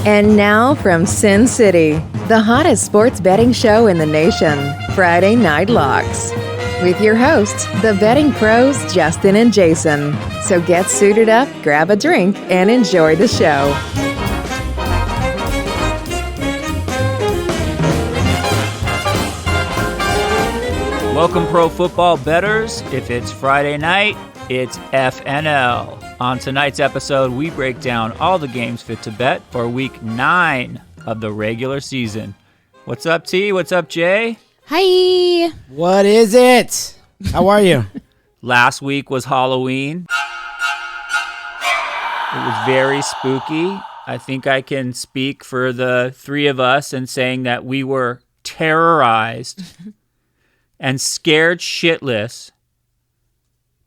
And now from Sin City, the hottest sports betting show in the nation, Friday Night Locks. With your hosts, the betting pros, Justin and Jason. So get suited up, grab a drink, and enjoy the show. Welcome, pro football bettors. If it's Friday night, it's FNL. On tonight's episode, we break down all the games fit to bet for week 9 of the regular season. What's up, T? What's up, Jay? Hi. What is it? How are you? Last week was Halloween. It was very spooky. I think I can speak for the three of us in saying that we were terrorized and scared shitless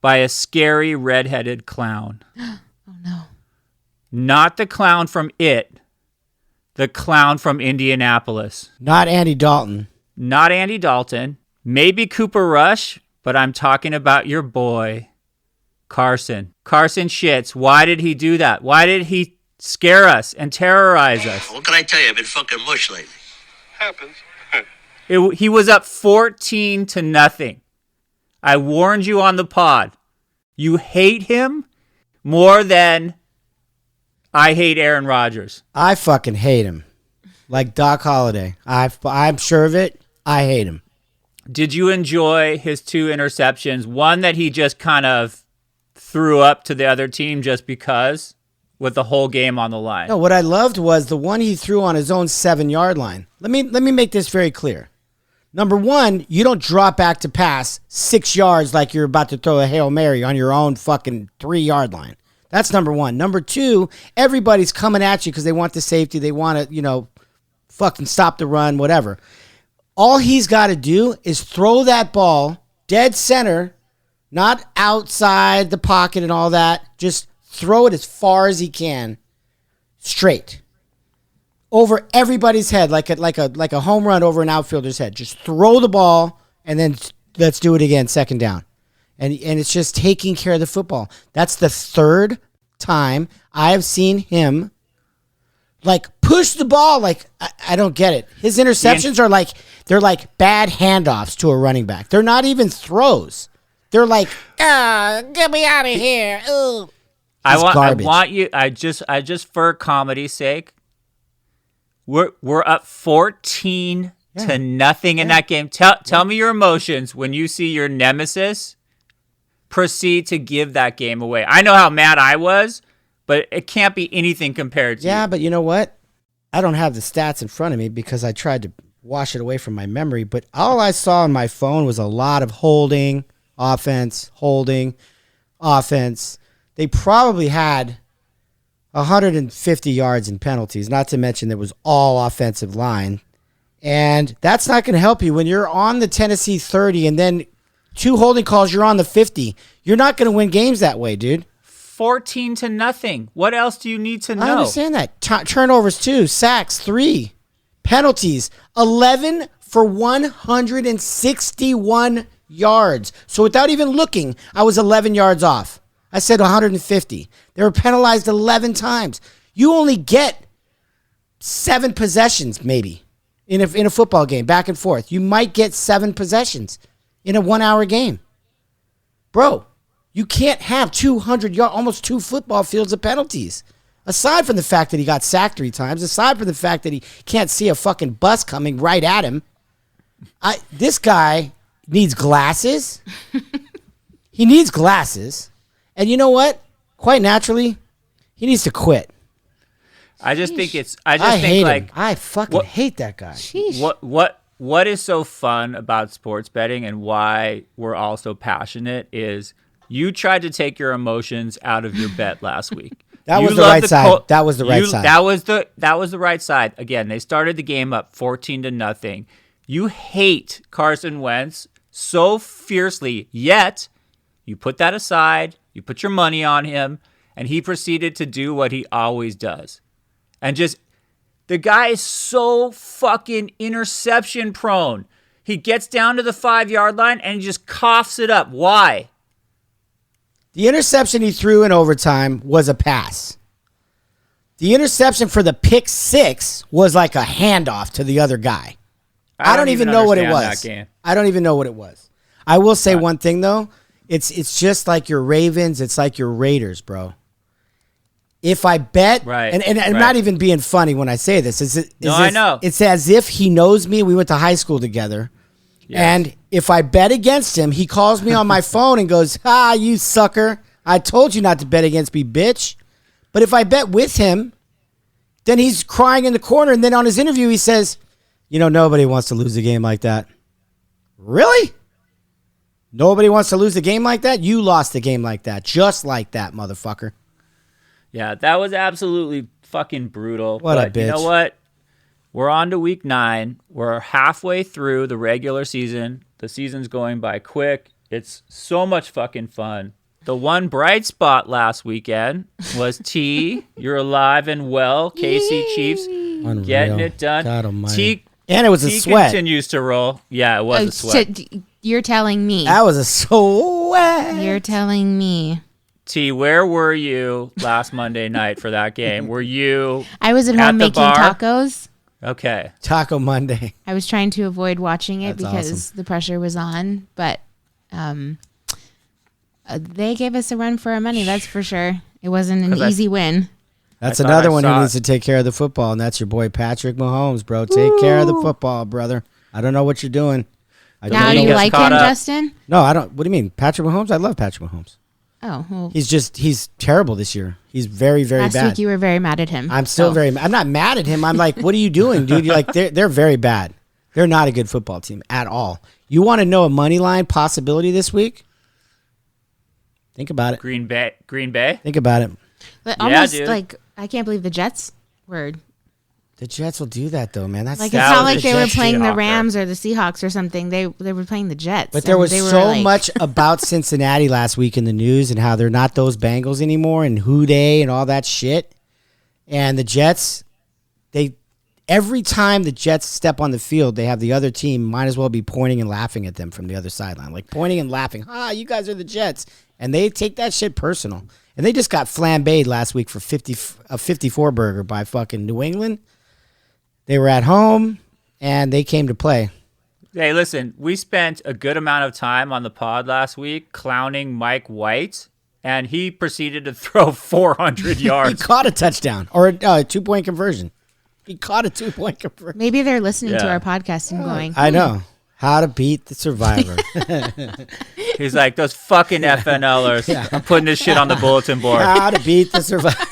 by a scary redheaded clown. Oh, no. Not the clown from It, the clown from Indianapolis. Not Andy Dalton. Not Andy Dalton. Maybe Cooper Rush, but I'm talking about your boy, Carson. Carson Shits. Why did he do that? Why did he scare us and terrorize us? What can I tell you? I've been fucking mush lately. Happens. He was up 14-0. I warned you on the pod. You hate him more than I hate Aaron Rodgers. I fucking hate him. Like Doc Holliday. I'm sure of it. I hate him. Did you enjoy his 2 interceptions? One that he just kind of threw up to the other team just because, with the whole game on the line. No, what I loved was the one he threw on his own 7-yard line. Let me make this very clear. Number one, you don't drop back to pass 6 yards like you're about to throw a Hail Mary on your own fucking 3-yard line. That's number one. Number two, everybody's coming at you because they want the safety. They want to, fucking stop the run, whatever. All he's got to do is throw that ball dead center, not outside the pocket and all that. Just throw it as far as he can, straight. Over everybody's head, like a home run over an outfielder's head. Just throw the ball, and then let's do it again, second down. And it's just taking care of the football. That's the third time I have seen him, push the ball. I don't get it. His interceptions are they're like bad handoffs to a running back. They're not even throws. They're like, get me out of here. Ugh. I want you. I just for comedy's sake. We're up 14-0 in that game. Tell me your emotions when you see your nemesis proceed to give that game away. I know how mad I was, but it can't be anything compared to but you know what? I don't have the stats in front of me because I tried to wash it away from my memory, but all I saw on my phone was a lot of holding offense. They probably had 150 yards in penalties, not to mention there was all offensive line. And that's not going to help you when you're on the Tennessee 30 and then 2 holding calls, you're on the 50. You're not going to win games that way, dude. 14-0. What else do you need to know? I understand that. Turnovers 2, sacks 3, penalties 11 for 161 yards. So without even looking, I was 11 yards off. I said 150. They were penalized 11 times. You only get 7 possessions, maybe, in a football game, back and forth. You might get 7 possessions in a 1-hour game. Bro, you can't have 200 yards, almost 2 football fields of penalties. Aside from the fact that he got sacked 3 times, aside from the fact that he can't see a fucking bus coming right at him, this guy needs glasses. He needs glasses. And you know what? Quite naturally, he needs to quit. I just think it's. I hate him. I fucking hate that guy. Sheesh. What is so fun about sports betting and why we're all so passionate is you tried to take your emotions out of your bet last week. That was the right side. That was the right side. That was the right side. Again, they started the game up 14-0. You hate Carson Wentz so fiercely, yet you put that aside. You put your money on him, and he proceeded to do what he always does. And the guy is so fucking interception prone. He gets down to the 5-yard line, and he just coughs it up. Why? The interception he threw in overtime was a pass. The interception for the pick six was like a handoff to the other guy. I don't even know what it was. I don't even know what it was. I will say one thing though. It's just like your Ravens. It's like your Raiders, bro. If I bet, and I'm not even being funny when I say this. I know. It's as if he knows me. We went to high school together. Yes. And if I bet against him, he calls me on my phone and goes, you sucker. I told you not to bet against me, bitch. But if I bet with him, then he's crying in the corner. And then on his interview, he says, nobody wants to lose a game like that. Really? Nobody wants to lose a game like that? You lost a game like that. Just like that, motherfucker. Yeah, that was absolutely fucking brutal. What a bitch. You know what? We're on to week 9. We're halfway through the regular season. The season's going by quick. It's so much fucking fun. The one bright spot last weekend was T. You're alive and well. KC Chiefs getting it done. God almighty. T. And it was a sweat. Continues to roll. Yeah, it was a sweat. You're telling me. That was a sweat. You're telling me. T, where were you last Monday night for that game? Were you I was at home making tacos. Okay. Taco Monday. I was trying to avoid watching it That's because awesome. the pressure was on, but they gave us a run for our money, that's for sure. It wasn't an easy win. That's another one who needs to take care of the football, and that's your boy Patrick Mahomes, bro. Take care of the football, brother. I don't know what you're doing. Now you like him, Justin? No, I don't. What do you mean? Patrick Mahomes? I love Patrick Mahomes. Oh, well. He's terrible this year. He's very, very bad. Last week you were very mad at him. I'm still I'm not mad at him. I'm like, what are you doing, dude? You're like, they're very bad. They're not a good football team at all. You want to know a money line possibility this week? Think about it. Green Bay? Think about it. But almost like, I can't believe the Jets were. The Jets will do that though, man. That's like, it's not like they were playing the Rams or the Seahawks or something. They were playing the Jets. But there was so much about Cincinnati last week in the news and how they're not those Bengals anymore and who they and all that shit. And the Jets, every time the Jets step on the field, they have the other team might as well be pointing and laughing at them from the other sideline. Like pointing and laughing. You guys are the Jets. And they take that shit personal. And they just got flambéed last week for a 54 burger by fucking New England. They were at home, and they came to play. Hey, listen, we spent a good amount of time on the pod last week clowning Mike White, and he proceeded to throw 400 yards. He caught a touchdown or a 2-point conversion. He caught a 2-point conversion. Maybe they're listening to our podcast and going, I know. How to beat the Survivor. He's like, those fucking FNLers. Yeah. I'm putting this shit on the bulletin board. How to beat the Survivor.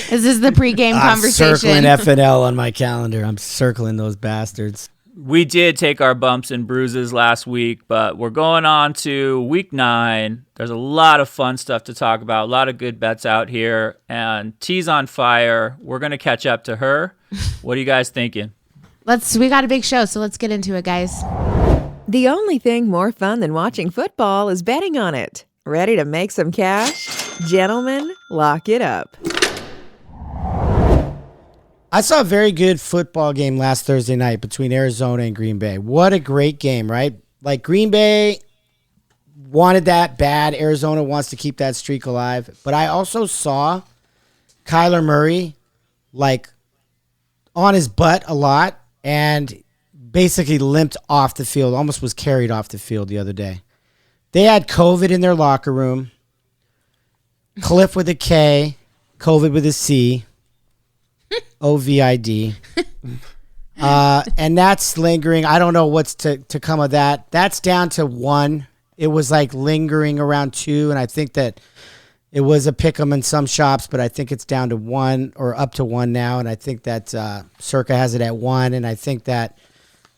This is the pregame conversation. I'm circling FNL on my calendar. I'm circling those bastards. We did take our bumps and bruises last week, but we're going on to week 9. There's a lot of fun stuff to talk about, a lot of good bets out here, and T's on fire. We're going to catch up to her. What are you guys thinking? We got a big show, so let's get into it, guys. The only thing more fun than watching football is betting on it. Ready to make some cash? Gentlemen, lock it up. I saw a very good football game last Thursday night between Arizona and Green Bay. What a great game, right? Like Green Bay wanted that bad. Arizona wants to keep that streak alive. But I also saw Kyler Murray like on his butt a lot and basically limped off the field, almost was carried off the field the other day. They had COVID in their locker room. Cliff with a K, COVID with a C, COVID. And that's lingering. I don't know what's to come of that. That's down to 1. It was like lingering around 2, and I think that it was a pick 'em in some shops, but I think it's down to 1 or up to 1 now, and I think that Circa has it at 1, and I think that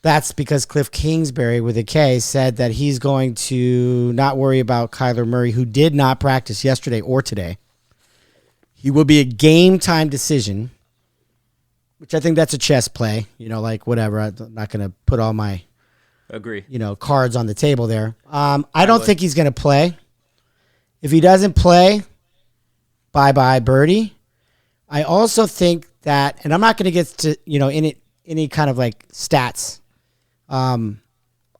that's because Cliff Kingsbury with a K said that he's going to not worry about Kyler Murray, who did not practice yesterday or today. He will be a game time decision, which I think that's a chess play. Like whatever. I'm not going to put all my cards on the table there. I don't think he's going to play. If he doesn't play, bye-bye, birdie. I also think that, and I'm not going to get to, any kind of like stats. I'm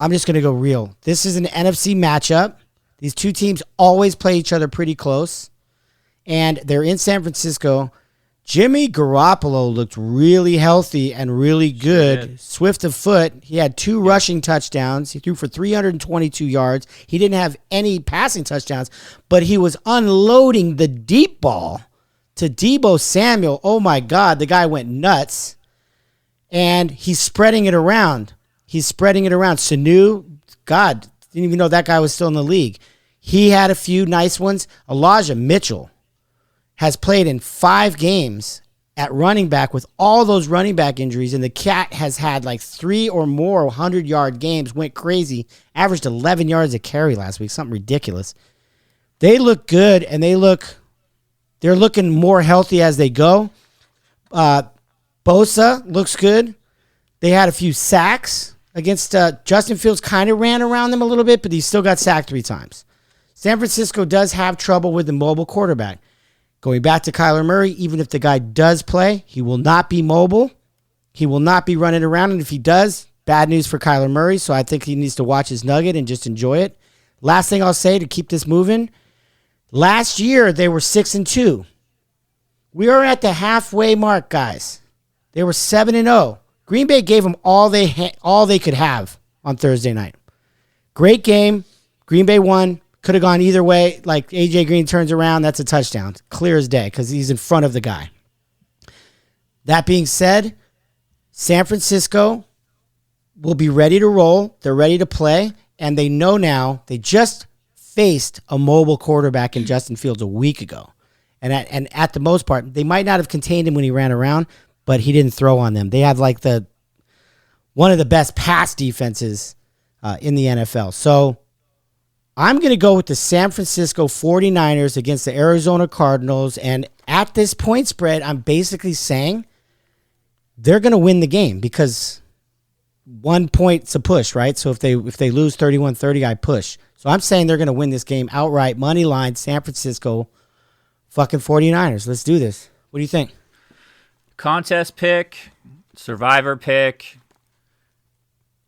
just going to go real. This is an NFC matchup. These two teams always play each other pretty close, and they're in San Francisco. Jimmy Garoppolo looked really healthy and really good. Swift of foot. He had 2 rushing touchdowns. He threw for 322 yards. He didn't have any passing touchdowns, but he was unloading the deep ball to Deebo Samuel. Oh, my God. The guy went nuts. And he's spreading it around. Sanu, God, didn't even know that guy was still in the league. He had a few nice ones. Elijah Mitchell has played in 5 games at running back with all those running back injuries, and the cat has had like 3 or more 100-yard games, went crazy, averaged 11 yards a carry last week, something ridiculous. They look good, and they're looking more healthy as they go. Bosa looks good. They had a few sacks against Justin Fields, kind of ran around them a little bit, but he still got sacked 3 times. San Francisco does have trouble with the mobile quarterback. Going back to Kyler Murray, even if the guy does play, he will not be mobile. He will not be running around. And if he does, bad news for Kyler Murray. So I think he needs to watch his nugget and just enjoy it. Last thing I'll say to keep this moving. Last year, they were 6-2. We are at the halfway mark, guys. They were 7-0. Green Bay gave them all they could have on Thursday night. Great game. Green Bay won. Could have gone either way. Like A.J. Green turns around, that's a touchdown. Clear as day because he's in front of the guy. That being said, San Francisco will be ready to roll. They're ready to play, and they know now they just faced a mobile quarterback in Justin Fields a week ago. And at the most part, they might not have contained him when he ran around, but he didn't throw on them. They have like one of the best pass defenses in the NFL. So I'm going to go with the San Francisco 49ers against the Arizona Cardinals. And at this point spread, I'm basically saying they're going to win the game because 1 point's a push, right? So if they lose 31-30, I push. So I'm saying they're going to win this game outright. Money line, San Francisco, fucking 49ers. Let's do this. What do you think? Contest pick, survivor pick,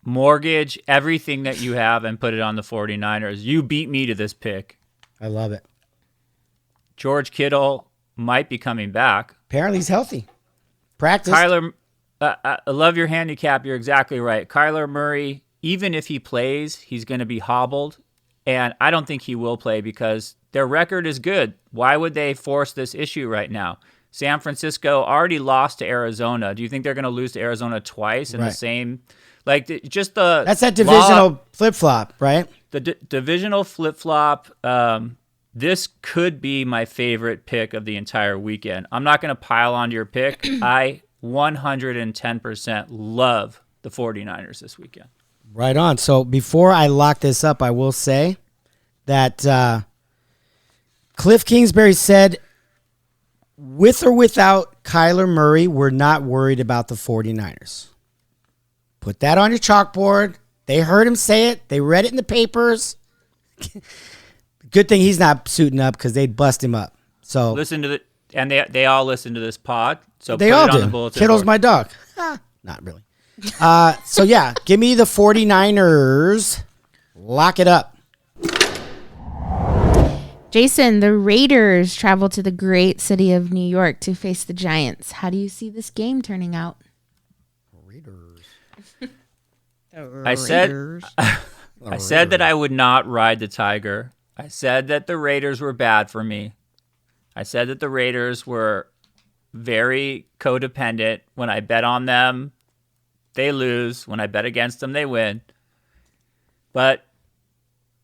mortgage everything that you have and put it on the 49ers. You beat me to this pick. I love it. George Kittle might be coming back. Apparently he's healthy. Practice. Kyler, I love your handicap. You're exactly right. Kyler Murray, even if he plays, he's going to be hobbled. And I don't think he will play because their record is good. Why would they force this issue right now? San Francisco already lost to Arizona. Do you think they're going to lose to Arizona twice in the same... Like, just the... That's that divisional flip-flop, right? The divisional flip-flop. This could be my favorite pick of the entire weekend. I'm not going to pile onto your pick. I 110% love the 49ers this weekend. Right on. So before I lock this up, I will say that Cliff Kingsbury said, with or without Kyler Murray, we're not worried about the 49ers. Put that on your chalkboard. They heard him say it. They read it in the papers. Good thing he's not suiting up because they'd bust him up. So listen to and they all listen to this pod. So they put all it on do. the bulletin Kittle's board. my dog. Not really. So yeah, give me the 49ers. Lock it up. Jason, the Raiders travel to the great city of New York to face the Giants. How do you see this game turning out? I said that I would not ride the Tiger. I said that the Raiders were bad for me. I said that the Raiders were very codependent. When I bet on them, they lose. When I bet against them, they win. But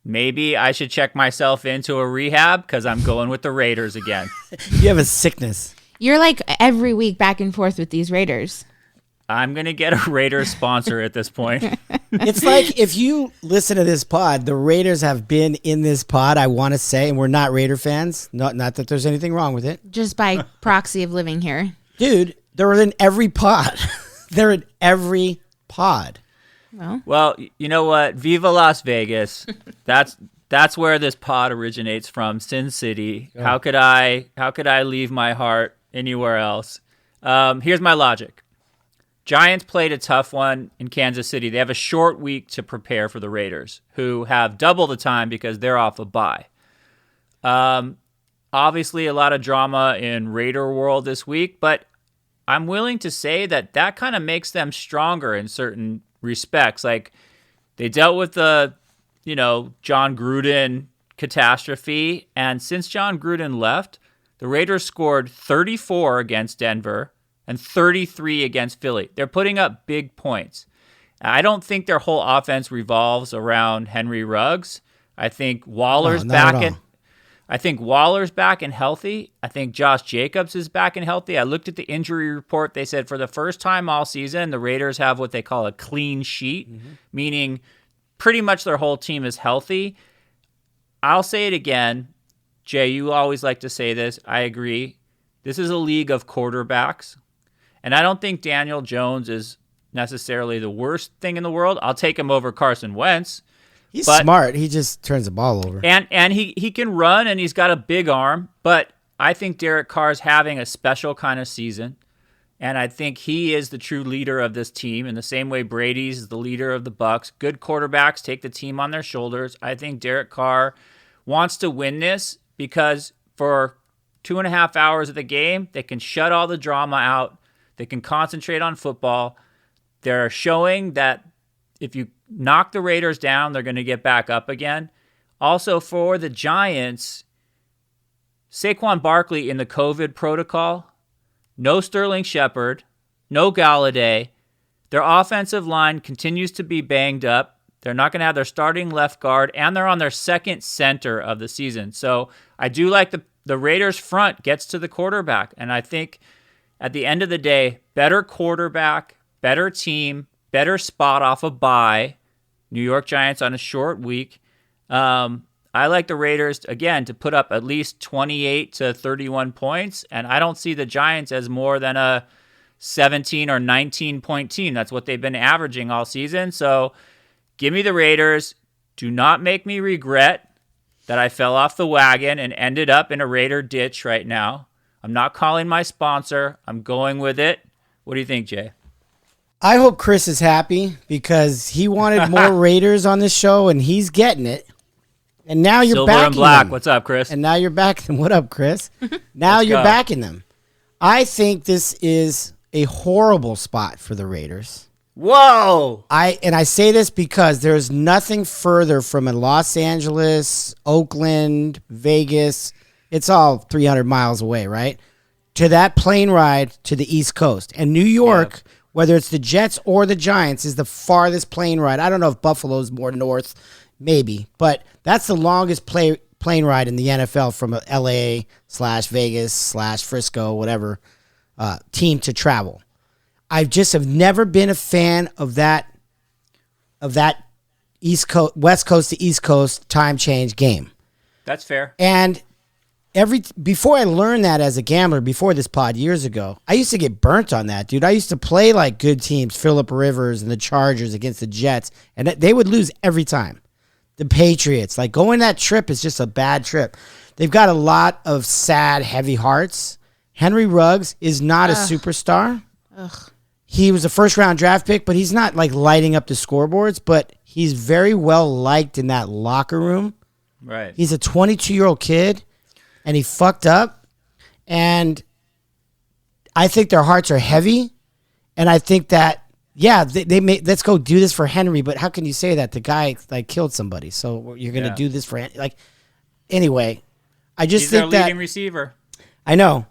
maybe I should check myself into a rehab because I'm going with the Raiders again. You have a sickness. You're like every week back and forth with these Raiders. I'm going to get a Raiders sponsor at this point. It's like if you listen to this pod, the Raiders have been in this pod, I want to say, and we're not Raider fans. Not that there's anything wrong with it. Just by proxy of living here. Dude, they're in every pod. They're in every pod. Well, you know what? Viva Las Vegas. That's where this pod originates from, Sin City. Oh. How could I leave my heart anywhere else? Here's my logic. Giants played a tough one in Kansas City. They have a short week to prepare for the Raiders, who have double the time because they're off a bye. I'll obviously a lot of drama in Raider world this week, but I'm willing to say that kind of makes them stronger in certain respects. Like they dealt with the, John Gruden catastrophe. And since John Gruden left, the Raiders scored 34 against Denver and 33 against Philly. They're putting up big points. I don't think their whole offense revolves around Henry Ruggs. I think Waller's back and healthy. I think Josh Jacobs is back and healthy. I looked at the injury report. They said for the first time all season, the Raiders have what they call a clean sheet, meaning pretty much their whole team is healthy. I'll say it again. Jay, you always like to say this. I agree. This is a league of quarterbacks. And I don't think Daniel Jones is necessarily the worst thing in the world. I'll take him over Carson Wentz. He's smart. He just turns the ball over. And he can run, and he's got a big arm. But I think Derek Carr's having a special kind of season. And I think he is the true leader of this team in the same way Brady's the leader of the Bucs. Good quarterbacks take the team on their shoulders. I think Derek Carr wants to win this because for 2.5 hours of the game, they can shut all the drama out. They can concentrate on football. They're showing that if you knock the Raiders down, they're going to get back up again. Also, for the Giants, Saquon Barkley in the COVID protocol, no Sterling Shepard, no Galladay. Their offensive line continues to be banged up. They're not going to have their starting left guard, and they're on their second center of the season. So I do like the Raiders' front gets to the quarterback, and I think at the end of the day, better quarterback, better team, better spot off a bye. New York Giants on a short week. I like the Raiders, again, to put up at least 28 to 31 points, and I don't see the Giants as more than a 17 or 19-point team. That's what they've been averaging all season. So give me the Raiders. Do not make me regret that I fell off the wagon and ended up in a Raider ditch right now. I'm not calling my sponsor. I'm going with it. What do you think, Jay? I hope Chris is happy because he wanted more Raiders on this show, and he's getting it. And now you're Silver backing and black. them. What's up, Chris? And now you're backing them. What up, Chris? Now you're backing them. I think this is a horrible spot for the Raiders. Whoa! I say this because there's nothing further from a Los Angeles, Oakland, Vegas. It's all 300 miles away, right? To that plane ride to the East Coast. And New York, whether it's the Jets or the Giants, is the farthest plane ride. I don't know if Buffalo's more north, maybe. But that's the longest plane ride in the NFL from a LA/Vegas/Frisco, whatever, team to travel. I just have never been a fan of that East Coast, West Coast to East Coast time change game. That's fair. And before I learned that as a gambler, before this pod years ago, I used to get burnt on that, dude. I used to play like good teams, Phillip Rivers and the Chargers against the Jets, and they would lose every time. The Patriots, like going that trip is just a bad trip. They've got a lot of sad, heavy hearts. Henry Ruggs is not a superstar. He was a first-round draft pick, but he's not like lighting up the scoreboards, but he's very well liked in that locker room. Right. He's a 22-year-old kid, and he fucked up. And I think their hearts are heavy, and I think that, yeah, they may, let's go do this for Henry, but how can you say that? The guy like killed somebody, so you're going to do this for Henry? Like, anyway, I just He's think their that leading receiver. I know,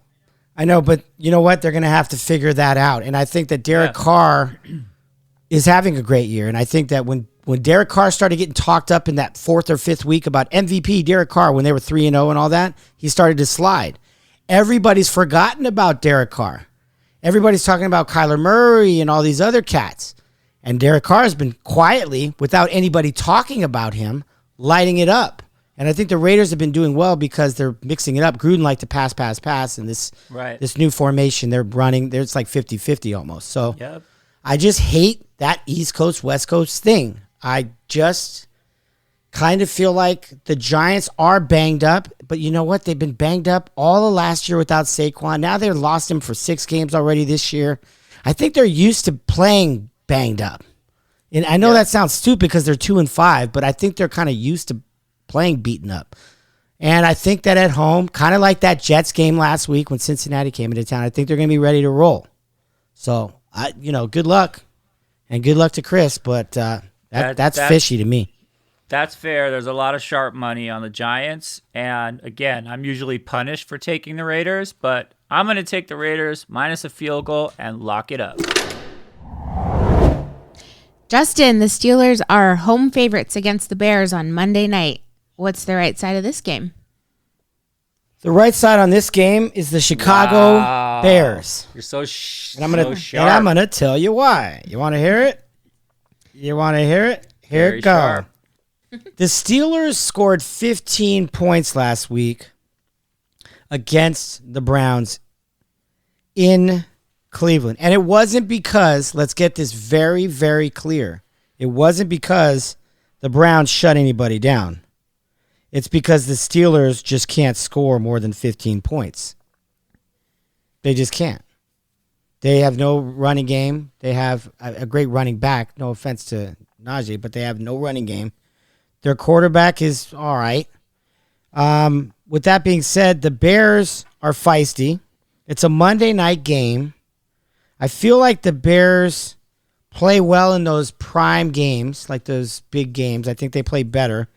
but you know what? They're going to have to figure that out. And I think that Derek Carr is having a great year. And I think that when Derek Carr started getting talked up in that fourth or fifth week about MVP Derek Carr, when they were 3-0 and all that, he started to slide. Everybody's forgotten about Derek Carr. Everybody's talking about Kyler Murray and all these other cats. And Derek Carr has been quietly, without anybody talking about him, lighting it up. And I think the Raiders have been doing well because they're mixing it up. Gruden liked to pass. And this new formation they're running, it's like 50-50 almost. So I just hate that East Coast, West Coast thing. I just kind of feel like the Giants are banged up. But you know what? They've been banged up all of last year without Saquon. Now they've lost him for 6 games already this year. I think they're used to playing banged up. And I know that sounds stupid because they're 2-5, but I think they're kind of used to playing beaten up. And I think that at home, kind of like that Jets game last week when Cincinnati came into town, I think they're going to be ready to roll. So, good luck. And good luck to Chris, but that's fishy to me. That's fair. There's a lot of sharp money on the Giants. And again, I'm usually punished for taking the Raiders, but I'm going to take the Raiders minus a field goal and lock it up. Justin, the Steelers are home favorites against the Bears on Monday night. What's the right side of this game? The right side on this game is the Chicago Bears. You're so and I'm sharp. going to tell you why. You want to hear it? You want to hear it? Here Very it goes. sharp. The Steelers scored 15 points last week against the Browns in Cleveland. And it wasn't because, let's get this very, very clear, it wasn't because the Browns shut anybody down. It's because the Steelers just can't score more than 15 points. They just can't. They have no running game. They have a great running back. No offense to Najee, but they have no running game. Their quarterback is all right. With that being said, the Bears are feisty. It's a Monday night game. I feel like the Bears play well in those prime games, like those big games. I think they play better.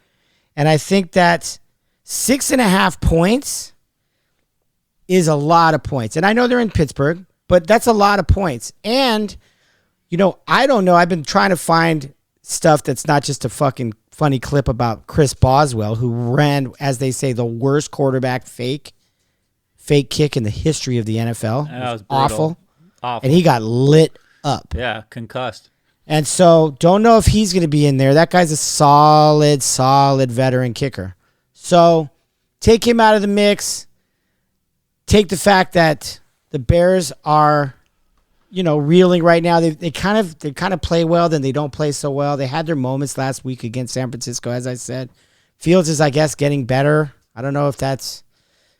And I think that 6.5 points is a lot of points. And I know they're in Pittsburgh, but that's a lot of points. And, I don't know. I've been trying to find stuff that's not just a fucking funny clip about Chris Boswell, who ran, as they say, the worst quarterback fake kick in the history of the NFL. That was awful. Awful. And he got lit up. Yeah, concussed. And so don't know if he's going to be in there. That guy's a solid veteran kicker. So take him out of the mix. Take the fact that the Bears are, reeling right now. They kind of play well, then they don't play so well. They had their moments last week against San Francisco, as I said. Fields is, I guess, getting better. I don't know if that's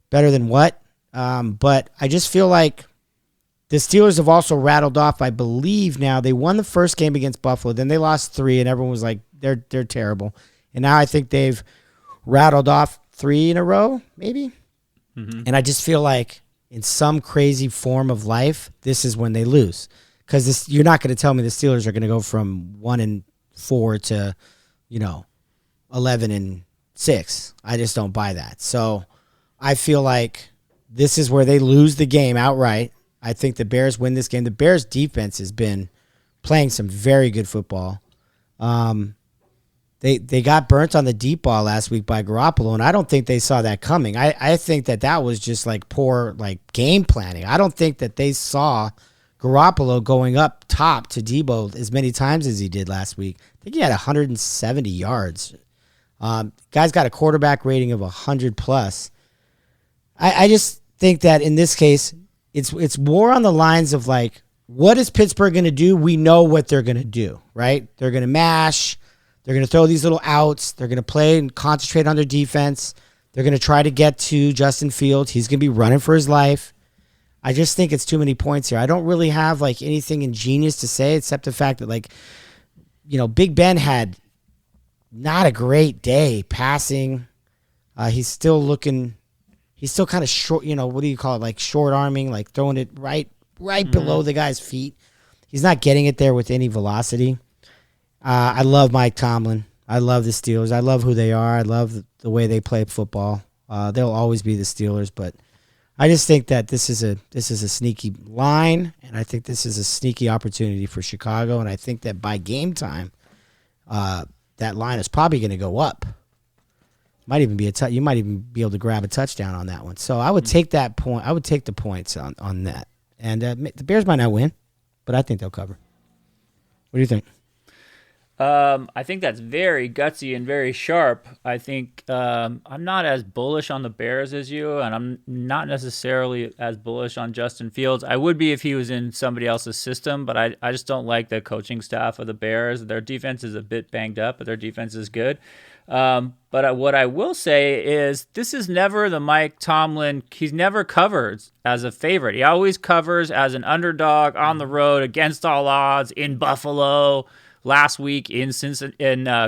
better than what. But I just feel like the Steelers have also rattled off, I believe now. They won the first game against Buffalo. Then they lost 3, and everyone was like, they're terrible. And now I think they've rattled off 3 in a row, maybe. Mm-hmm. And I just feel like in some crazy form of life, this is when they lose. Because you're not going to tell me the Steelers are going to go from 1-4 to, 11-6. I just don't buy that. So I feel like this is where they lose the game outright. I think the Bears win this game. The Bears defense has been playing some very good football. They got burnt on the deep ball last week by Garoppolo, and I don't think they saw that coming. I think that was just like poor game planning. I don't think that they saw Garoppolo going up top to Debo as many times as he did last week. I think he had 170 yards. Guy's got a quarterback rating of 100 plus. I just think that in this case, it's more on the lines of what is Pittsburgh going to do? We know what they're going to do, right? They're going to mash. They're going to throw these little outs. They're going to play and concentrate on their defense. They're going to try to get to Justin Fields. He's going to be running for his life. I just think it's too many points here. I don't really have anything ingenious to say except the fact that Big Ben had not a great day passing. He's still kind of short, what do you call it? Short arming, throwing it right below the guy's feet. He's not getting it there with any velocity. I love Mike Tomlin. I love the Steelers. I love who they are. I love the way they play football. They'll always be the Steelers, but I just think that this is a sneaky line, and I think this is a sneaky opportunity for Chicago, and I think that by game time, that line is probably going to go up. Might even be you might even be able to grab a touchdown on that one. So I would take that point. I would take the points on that. And the Bears might not win, but I think they'll cover. What do you think? I think that's very gutsy and very sharp. I think I'm not as bullish on the Bears as you, and I'm not necessarily as bullish on Justin Fields. I would be if he was in somebody else's system, but I just don't like the coaching staff of the Bears. Their defense is a bit banged up, but their defense is good. But what I will say is this is never the Mike Tomlin. He's never covered as a favorite. He always covers as an underdog on the road against all odds in Buffalo last week, in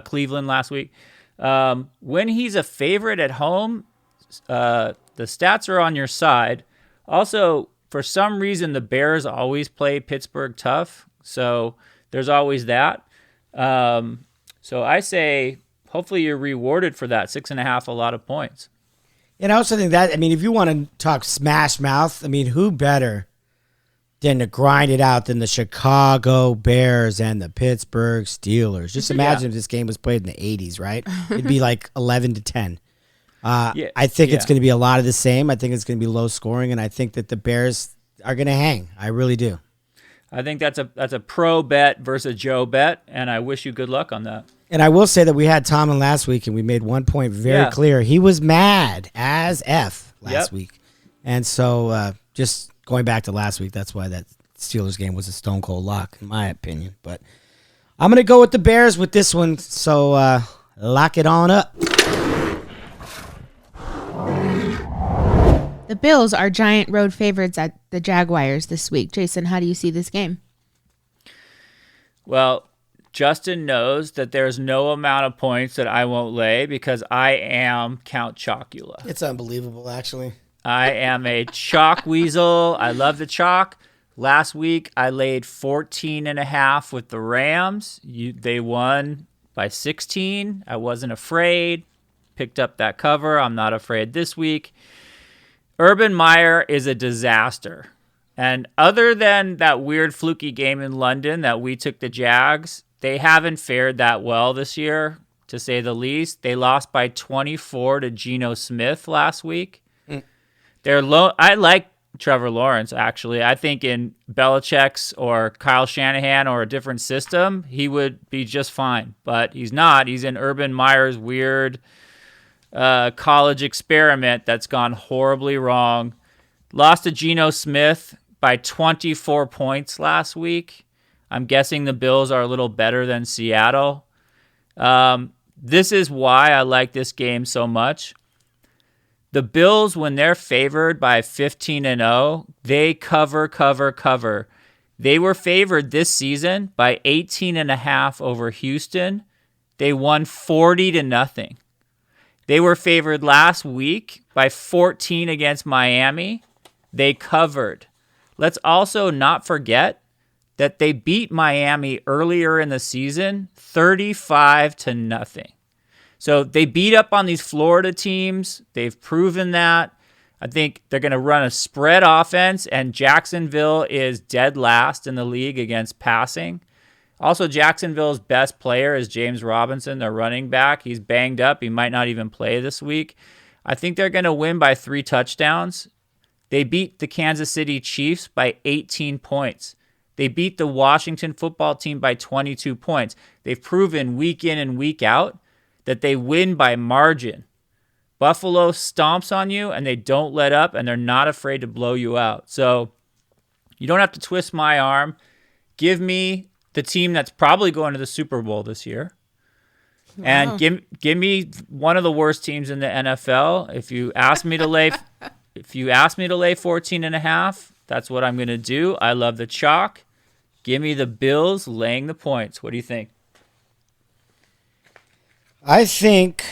Cleveland last week. When he's a favorite at home, the stats are on your side. Also, for some reason, the Bears always play Pittsburgh tough, so there's always that. So I say, hopefully you're rewarded for that 6.5, a lot of points. And I also think that, I mean, if you want to talk smash mouth, I mean, who better than to grind it out than the Chicago Bears and the Pittsburgh Steelers? Just imagine if this game was played in the 80s, right? It'd be like 11-10. I think it's going to be a lot of the same. I think it's going to be low scoring, and I think that the Bears are going to hang. I really do. I think that's a pro bet versus Joe bet, and I wish you good luck on that. And I will say that we had Tomlin last week, and we made one point very clear. He was mad as F last week. And so just going back to last week, that's why that Steelers game was a stone cold lock, in my opinion. But I'm going to go with the Bears with this one, so lock it on up. The Bills are giant road favorites at the Jaguars this week. Jason, how do you see this game? Well, Justin knows that there's no amount of points that I won't lay because I am Count Chocula. It's unbelievable, actually. I am a chalk weasel. I love the chalk. Last week, I laid 14.5 with the Rams. They won by 16. I wasn't afraid. Picked up that cover. I'm not afraid this week. Urban Meyer is a disaster. And other than that weird fluky game in London that we took the Jags, they haven't fared that well this year, to say the least. They lost by 24 to Geno Smith last week. I like Trevor Lawrence, actually. I think in Belichick's or Kyle Shanahan or a different system, he would be just fine. But he's not. He's in Urban Meyer's weird college experiment that's gone horribly wrong. Lost to Geno Smith by 24 points last week. I'm guessing the Bills are a little better than Seattle. This is why I like this game so much. The Bills, when they're favored by 15-0, they cover. They were favored this season by 18.5 over Houston. They won 40-0. They were favored last week by 14 against Miami. They covered. Let's also not forget that they beat Miami earlier in the season 35-0. So they beat up on these Florida teams. They've proven that. I think they're going to run a spread offense, and Jacksonville is dead last in the league against passing. Also, Jacksonville's best player is James Robinson, their running back. He's banged up. He might not even play this week. I think they're going to win by 3 touchdowns. They beat the Kansas City Chiefs by 18 points. They beat the Washington football team by 22 points. They've proven week in and week out that they win by margin. Buffalo stomps on you, and they don't let up, and they're not afraid to blow you out. So you don't have to twist my arm. Give me the team that's probably going to the Super Bowl this year. Wow. And give me one of the worst teams in the NFL. If you ask me to lay 14.5, that's what I'm going to do. I love the chalk. Give me the Bills laying the points. What do you think? I think,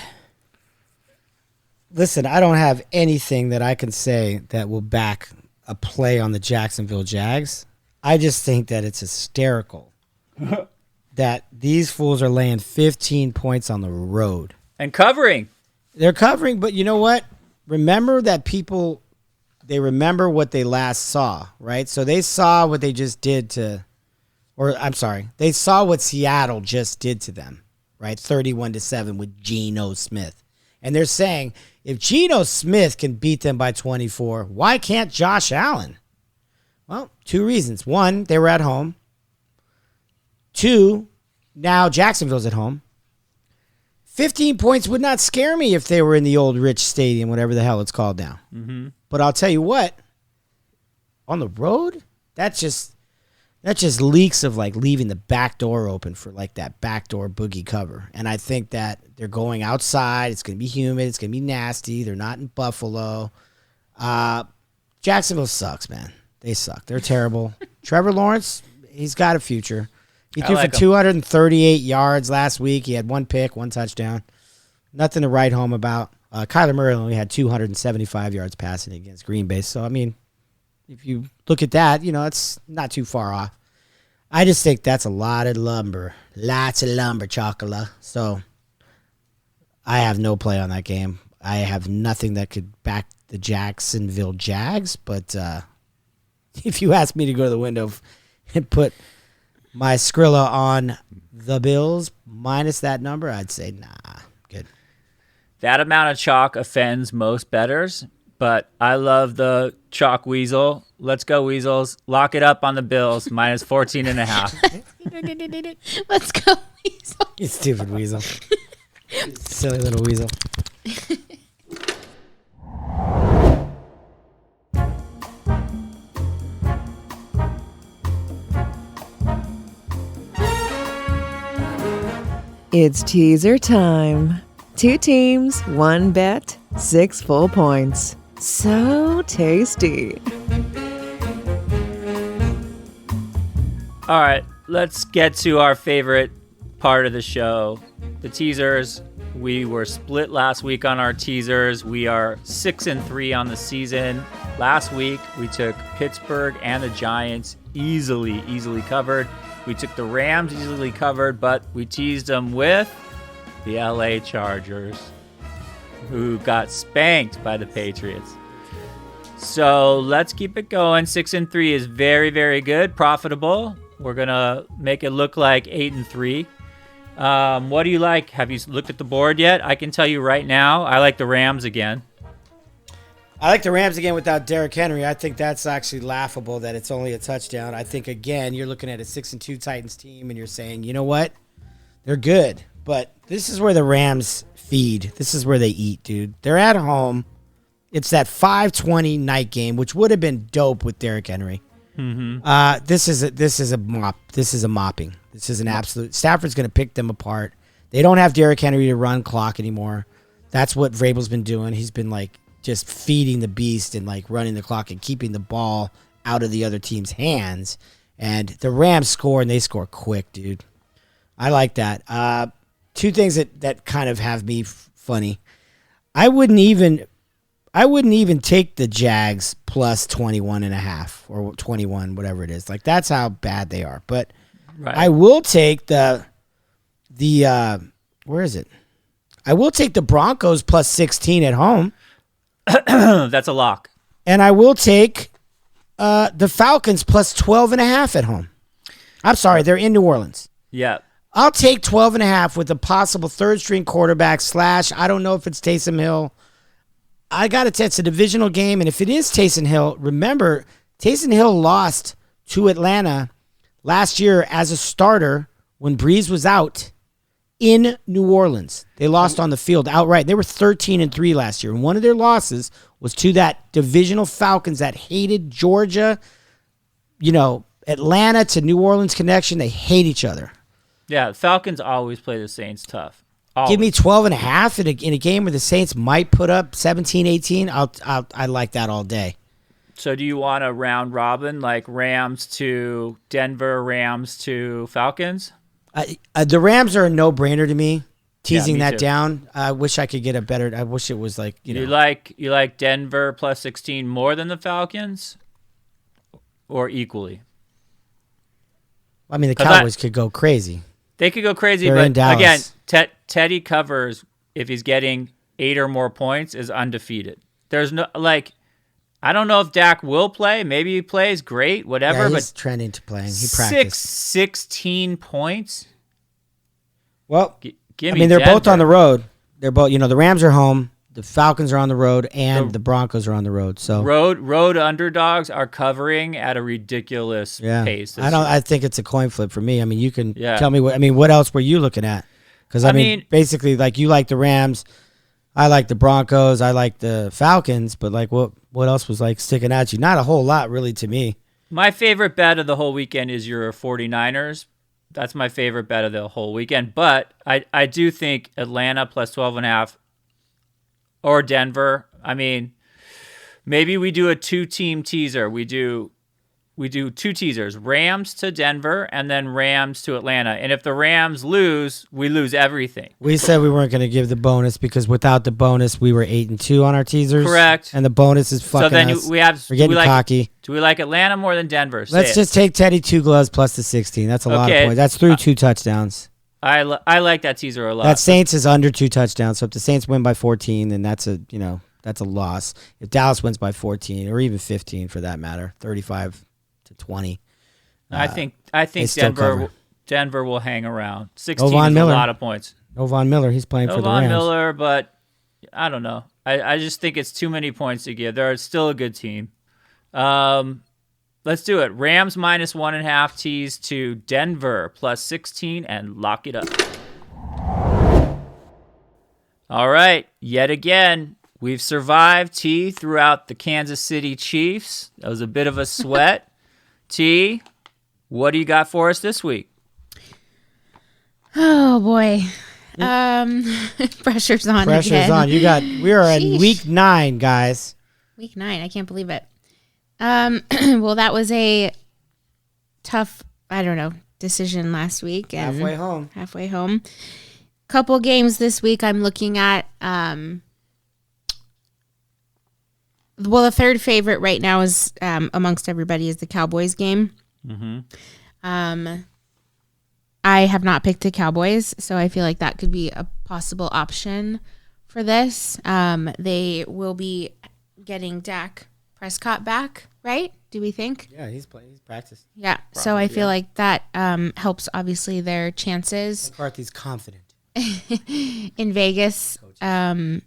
listen, I don't have anything that I can say that will back a play on the Jacksonville Jags. I just think that it's hysterical that these fools are laying 15 points on the road. And covering. They're covering, but you know what? Remember that people, they remember what they last saw, right? So they saw what they just did to, they saw what Seattle just did to them, right? 31-7 with Geno Smith. And they're saying, if Geno Smith can beat them by 24, why can't Josh Allen? Well, 2 reasons. 1, they were at home. 2, now Jacksonville's at home. 15 points would not scare me if they were in the old Rich Stadium, whatever the hell it's called now. Mm-hmm. But I'll tell you what, on the road, that just leaks of like leaving the back door open for like that backdoor boogie cover. And I think that they're going outside. It's going to be humid. It's going to be nasty. They're not in Buffalo. Jacksonville sucks, man. They suck. They're terrible. Trevor Lawrence, he's got a future. He threw for 238 yards last week. He had 1 pick, 1 touchdown. Nothing to write home about. Kyler Murray only had 275 yards passing against Green Bay. So, I mean, if you look at that, it's not too far off. I just think that's a lot of lumber. Lots of lumber, chocolate. So, I have no play on that game. I have nothing that could back the Jacksonville Jags. But if you ask me to go to the window and put my Skrilla on the Bills minus that number, I'd say, nah, good. That amount of chalk offends most bettors, but I love the chalk weasel. Let's go, Weasels. Lock it up on the Bills, minus 14.5. Let's go, Weasel. You stupid weasel. Silly little weasel. It's teaser time. 2 teams, 1 bet, 6 full points. So tasty. All right, let's get to our favorite part of the show, the teasers. We were split last week on our teasers. We are 6-3 on the season. Last week, we took Pittsburgh and the Giants easily covered. We took the Rams easily covered, but we teased them with the LA Chargers, who got spanked by the Patriots. So let's keep it going. 6-3 is very, very good, profitable. We're going to make it look like 8-3. What do you like? Have you looked at the board yet? I can tell you right now, I like the Rams again. I like the Rams again without Derrick Henry. I think that's actually laughable that it's only a touchdown. I think, again, you're looking at a 6-2 Titans team, and you're saying, you know what? They're good. But this is where the Rams feed. This is where they eat, dude. They're at home. It's that 5:20 night game, which would have been dope with Derrick Henry. Mm-hmm. This is a mop. This is a mopping. This is an absolute. Stafford's going to pick them apart. They don't have Derrick Henry to run clock anymore. That's what Vrabel's been doing. He's been just feeding the beast and running the clock and keeping the ball out of the other team's hands. And the Rams score, and they score quick, dude. I like that. Two things that kind of have me funny. I wouldn't even take the Jags plus 21.5 or 21, whatever it is. That's how bad they are. But right. I will take the where is it? I will take the Broncos plus 16 at home. That's a lock. And I will take the Falcons plus 12.5 at home. I'm sorry, they're in New Orleans. Yeah. I'll take 12.5 with a possible third-string quarterback / I don't know if it's Taysom Hill. I got to. It's a divisional game, and if it is Taysom Hill, remember, Taysom Hill lost to Atlanta last year as a starter when Breeze was out in New Orleans. They lost on the field outright. They were 13-3 last year, and one of their losses was to that divisional Falcons that hated Georgia. Atlanta to New Orleans connection. They hate each other. Yeah, Falcons always play the Saints tough. Always. Give me 12.5 in a game where the Saints might put up 17, 18. I like that all day. So do you want a round robin, like Rams to Denver, Rams to Falcons? The Rams are a no-brainer to me. Teasing me that too. down. I wish I could get a better. I wish it was You like Denver plus 16 more than the Falcons, or equally? I mean, the Cowboys could go crazy. They could go crazy, They're in but Dallas. again, Teddy covers if he's getting 8 or more points is undefeated. There's no I don't know if Dak will play. Maybe he plays great, whatever. Yeah, he's but trending to playing. He practiced 16 points. Well, give I me mean, they're Denver. both on the road. They're both. The Rams are home. The Falcons are on the road, and the Broncos are on the road. So road underdogs are covering at a ridiculous pace. I think it's a coin flip for me. I mean, you can tell me what. I mean, what else were you looking at? Because I mean, basically, you like the Rams, I like the Broncos, I like the Falcons, but what else was sticking at you? Not a whole lot, really, to me. My favorite bet of the whole weekend is your 49ers. That's my favorite bet of the whole weekend. But I do think Atlanta plus 12.5 or Denver. I mean, maybe we do a 2-team teaser. We do we do 2 teasers, Rams to Denver and then Rams to Atlanta. And if the Rams lose, we lose everything. We said we weren't going to give the bonus because without the bonus, we were 8-2 on our teasers. Correct. And the bonus is fucking So then us. we're getting cocky. Do we like Atlanta more than Denver? Let's just take Teddy 2 gloves plus the 16. That's a lot of points. That's through 2 touchdowns. I like that teaser a lot. That Saints is under 2 touchdowns. So if the Saints win by 14, then that's a loss. If Dallas wins by 14 or even 15 for that matter, 35-20. I think Denver will hang around. 16 is a lot of points. No Von Miller, he's playing for the Rams. Von Miller, but I don't know. I just think it's too many points to give. They're still a good team. Let's do it. Rams minus 1.5 tees to Denver plus 16 and lock it up. All right. Yet again, we've survived T throughout the Kansas City Chiefs. That was a bit of a sweat. T, what do you got for us this week? Oh boy. Pressure's on. Pressure's on. We are in week 9, guys. Week 9. I can't believe it. Well, that was a tough, decision last week. And halfway home. Couple games this week I'm looking at. Well, the third favorite right now is amongst everybody is the Cowboys game. Mm-hmm. I have not picked the Cowboys, so I feel like that could be a possible option for this. They will be getting Dak Prescott back, right? Do we think? Yeah, he's practiced. Yeah, probably, so I feel like that helps, obviously, their chances. McCarthy's confident. In Vegas, they're an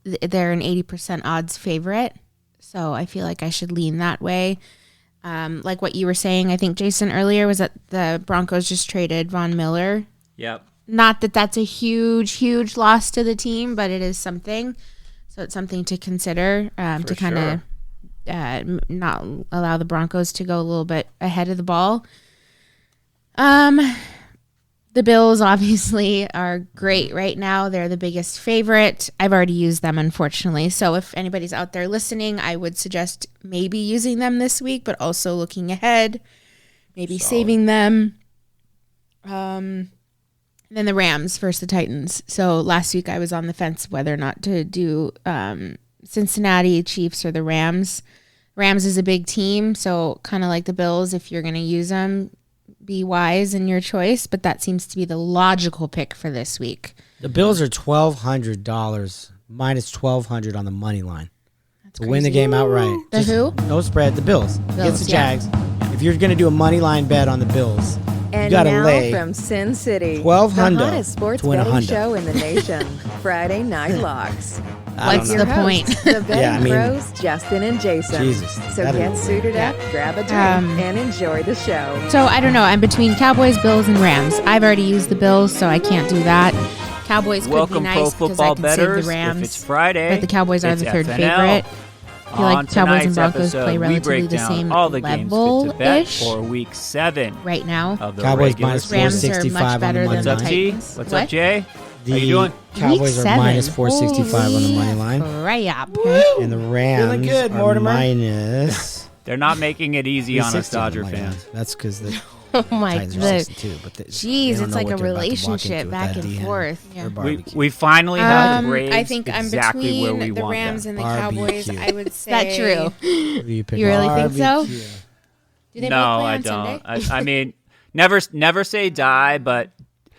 80% odds favorite, so I feel like I should lean that way. Like what you were saying, I think, Jason, earlier, was that the Broncos just traded Von Miller. Yep. Not that that's a huge, huge loss to the team, but it is something. So it's something to consider to kind of not allow the Broncos to go a little bit ahead of the ball. The Bills obviously are great right now. They're the biggest favorite. I've already used them, unfortunately. So if anybody's out there listening, I would suggest maybe using them this week, but also looking ahead, maybe saving them. And then the Rams versus the Titans. So last week I was on the fence whether or not to do Cincinnati Chiefs or the Rams. Rams is a big team, so kind of like the Bills, if you're going to use them, be wise in your choice, but that seems to be the logical pick for this week. The Bills are $1,200, minus 1,200 on the money line. That's to crazy. win the game outright. The who? No spread. The Bills. Against the Jags. If you're going to do a money line bet on the Bills, And you got to now lay from Sin City, 1,200 the hottest sports to win betting 100. show in the nation, Friday Night Locks. What's Your the hosts, point? The betting Yeah, I mean- pros, Justin and Jason. Jesus, So that'd get be- suited up, grab a drink, and enjoy the show. So I don't know. I'm between Cowboys, Bills, and Rams. I've already used the Bills, so I can't do that. Cowboys could Welcome, be pro nice because football I can save bettors. the Rams. If it's Friday, but the Cowboys are it's the third FNL. favorite. I feel like On Cowboys and tonight's Broncos episode, play we relatively break the down same all the games fit to bet level-ish for Week 7 right now. of the Cowboys regular minus season. Rams are 465 much on better the than money What's the up, line. T? Titans. What's What? up, Jay? The How you doing? Cowboys are Week 7. minus 465 on the money line. Crap. And the Rams good, are Mortimer. minus They're not making it easy on us 360 on the Dodger money line. fans. That's because the Oh my Titans are god. 62. But they Jeez, don't it's know like what a they're about to walk relationship into with back that and D-hen. forth. They're Yeah. barbecue. We finally have the Braves I think I'm exactly where we between the want Rams them. and the Cowboys. Barbecue. I would say. Is that true? Who do you pick? You really think so? Barbecue. Do they No, both play I on Sunday? don't. I mean, never say die, but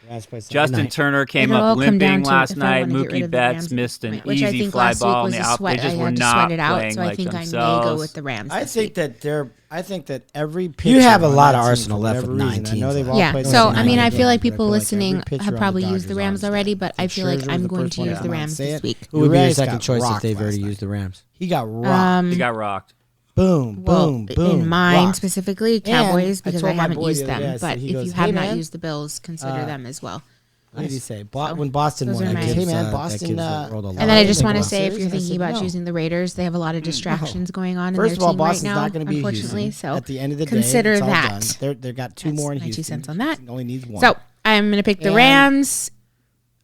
Rams play Sunday Justin night. Turner came It'll all up come down limping to last if I night. wanna get rid Mookie of the Betts Rams missed an which I easy think fly last week ball in was the a out. sweat. They just I were had to sweat not it out, playing so I like think I may themselves. go with the Rams. I this think week. that they're. I think that every pitcher You have on a that lot of team, arsenal for left whatever with 9 reason, I teams know they've left. all Yeah, played so the I mean, I same feel like games, people but I feel like listening every pitcher have on probably the used the Dodgers Rams on already, that. but I feel like Scherzer was I'm the going first to one use to the come out and Rams say this it. week. Who would be your second got choice if rocked they've already last night. used the Rams? He got rocked. He got rocked. Boom, Well, boom, boom. in mine rocked. specifically, Cowboys, I because told I my haven't boy used the other day, I them. said- But he if goes, you "Hey, have not man." used the Bills, consider them as well. What did he say? When Boston Those won, are that my- gives, Hey, man, man, Boston world a lot. And then I just think want to about say, if serious? you're And I thinking said, about no. choosing the Raiders, they have a lot of distractions going on in First their of all, team right Boston's now, not going to be unfortunately. Houston. So At the end of the day, consider it's all that. done. They've got 2 That's more in my Houston. 2 cents on that. Houston only needs 1. So I'm going to pick the And Rams,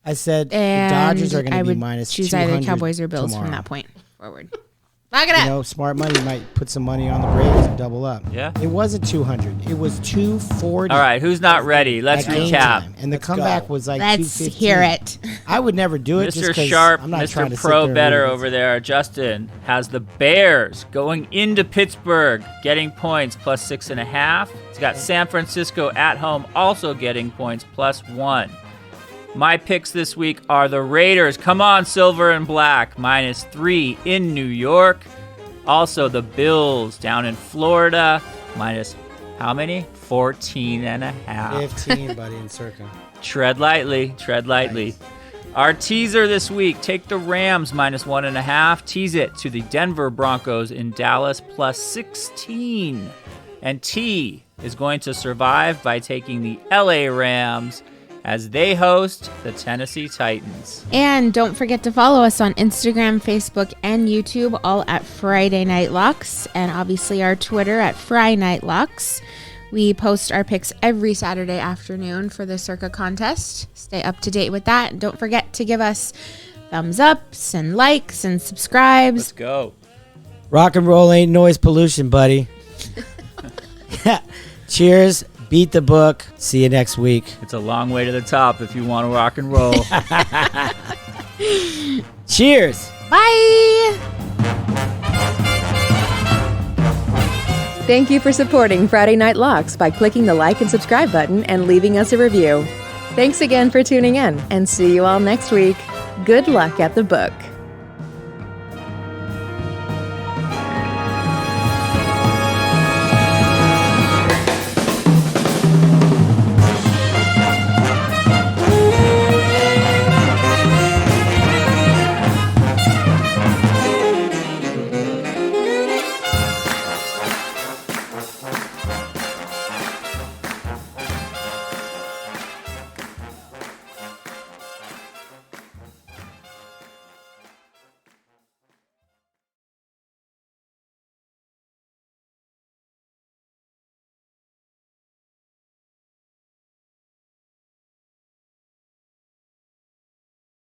I said and the Dodgers are going I to be would minus choose either 200 Cowboys or Bills tomorrow. from that point forward. Lock it up. Smart money might put some money on the Braves and double up. Yeah. It wasn't 200. It was 240. All right, who's not ready? Let's at game recap. time. And the comeback was like Let's 215. hear it. I would never do it. Mr. Just 'cause Sharp, I'm not trying Mr. to sit Pro there and Better read it. over there, Justin, has the Bears going into Pittsburgh, getting points plus 6.5. He's got San Francisco at home also getting points plus 1. My picks this week are the Raiders. Come on, silver and black, minus 3 in New York. Also, the Bills down in Florida, minus how many? 14.5. 15, buddy, in circa. Tread lightly, tread lightly. Nice. Our teaser this week, take the Rams minus 1.5. Tease it to the Denver Broncos in Dallas plus 16. And T is going to survive by taking the LA Rams as they host the Tennessee Titans. And don't forget to follow us on Instagram, Facebook, and YouTube, all at Friday Night Locks, and obviously our Twitter at Fry Night Locks. We post our picks every Saturday afternoon for the Circa contest. Stay up to date with that. And don't forget to give us thumbs ups and likes and subscribes. Let's go. Rock and roll ain't noise pollution, buddy. Cheers. Beat the book. See you next week. It's a long way to the top if you want to rock and roll. Cheers. Bye! Thank you for supporting Friday Night Locks by clicking the like and subscribe button and leaving us a review. Thanks again for tuning in, and see you all next week. Good luck at the book.